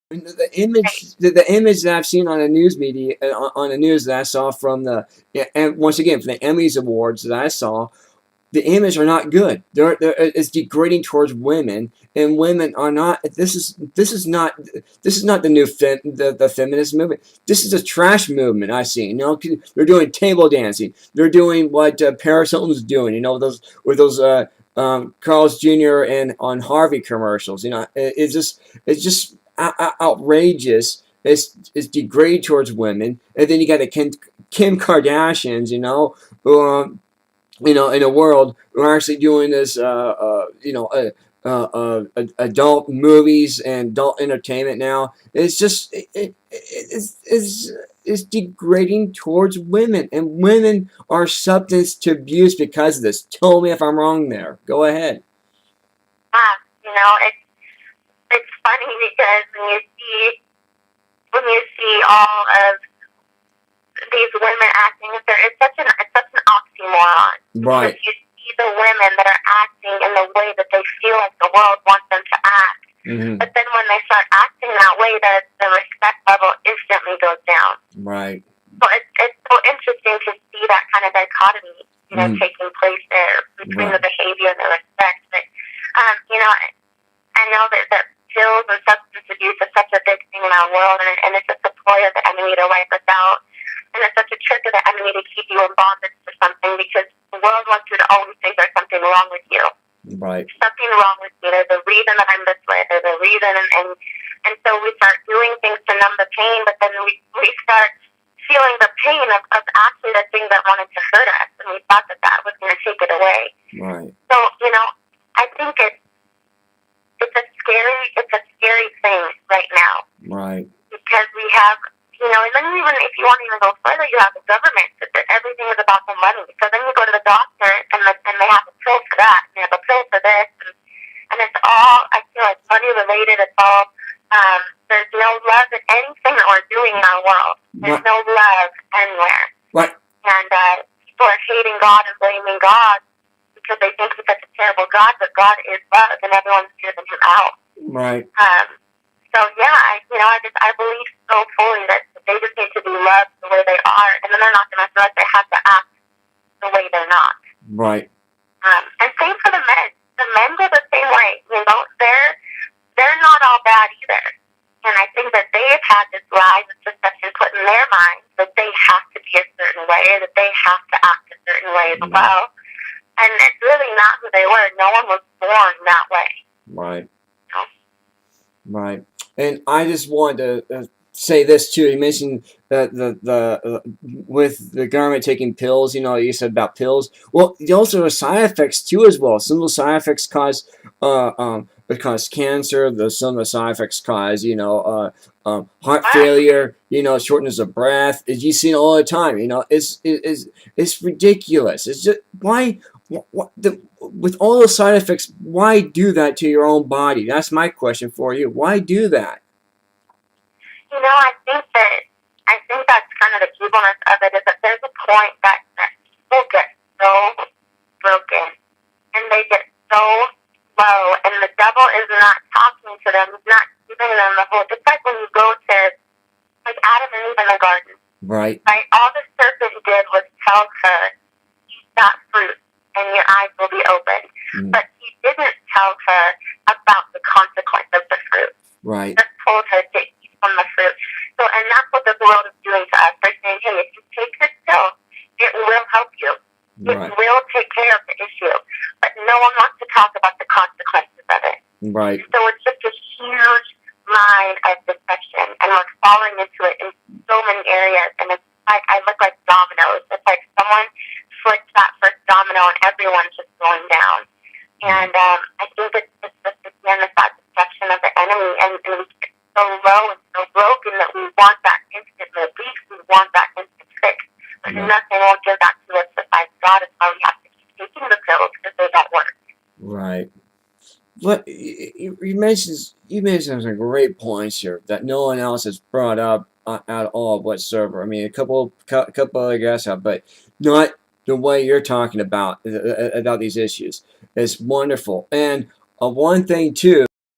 The image that I've seen on the news media, on the news that I saw from the, yeah, and once again, from the Emmys awards that I saw, the image are not good. It's degrading towards women, and women are not. This is not the new the feminist movement. This is a trash movement. I see. You know, they're doing table dancing. They're doing what Paris Hilton's doing. You know, those Carl's Jr. and on Harvey commercials. You know, it's just outrageous. It's degrading towards women, and then you got the Kim Kardashians. You know, in the world, we're actually doing this, adult movies and adult entertainment now. It's just, it's degrading towards women, and women are substance to abuse because of this. Tell me if I'm wrong there. Go ahead. You know, it's funny because when you see all of these women acting, it's such an oxymoron. Right. Because you see the women that are acting in the way that they feel like the world wants them to act. Mm-hmm. But then when they start acting that way, the respect level instantly goes down. Right. So it's so interesting to see that kind of dichotomy, taking place there between the behavior and the respect. But, I know that pills and substance abuse is such a big thing in our world, and it's just a ploy of the enemy to wipe us out. And it's such a trick of the enemy to keep you in bondage to something, because the world wants you to always think there's something wrong with you. Right. There's something wrong with me. There's a reason that I'm this way. There's a reason, and so we start doing things to numb the pain, but then we start feeling the pain of actually the thing that wanted to hurt us, and we thought that was going to take it away. Right. So, I think it's a scary thing right now. Right. Because we have, and then even if you want to even go further, you have the government. That everything is about the money. So then you go to the doctor, and they have a pill for that, and they have a pill for this, and it's all, I feel like, money related. It's all, there's no love in anything that we're doing in our world. There's no love anywhere. Right. And people are hating God and blaming God because they think he's such a terrible God, but God is love, and everyone's driven him out. Right. So yeah, I believe so fully that they just need to be loved the way they are, and then they're not going to feel like they have to act the way they're not. Right. And same for the men. The men go the same way. They're not all bad either. And I think that they've had this lie, this deception put in their minds that they have to be a certain way, or that they have to act a certain way as well. And it's really not who they were. No one was born that way. Right. Right. And I just wanted to say this too. You mentioned that with the government taking pills. You said about pills. Well, also the side effects too as well. Some of the side effects cause cancer. Some of the side effects cause heart failure. Shortness of breath. As you see all the time. It's ridiculous. It's just why. With all those side effects, why do that to your own body? That's my question for you. Why do that? I think that's kind of the evilness of it, is that there's a point that people get so broken, and they get so low, and the devil is not talking to them. He's not giving them the whole. It's like when you go to, like, Adam and Eve in the garden. Right. Right. All the serpent did was tell her, eat that fruit, and your eyes will be open. But he didn't tell her about the consequence of the fruit. Right. He just told her to eat from the fruit. So, and that's what the world is doing to us. They're saying, hey, if you take this pill, it will help you. It will take care of the issue. But no one wants to talk about the consequences of it. Right. So it's just a huge line of deception, and we're falling into it in so many areas. And it's like, I look like dominoes. It's like someone flips that first domino, and everyone's just going down. And I think it's just, again, it's that deception of the enemy, and we get so low and so broken that we want that instant relief, we want that instant fix. But nothing will give that to us besides God. Is why we have to keep taking the pills, because they don't work. Right. But you mentioned some great points here that no one else has brought up at all whatsoever. I mean, a couple other guys have, but not the way you're talking about these issues. It's wonderful. And one thing too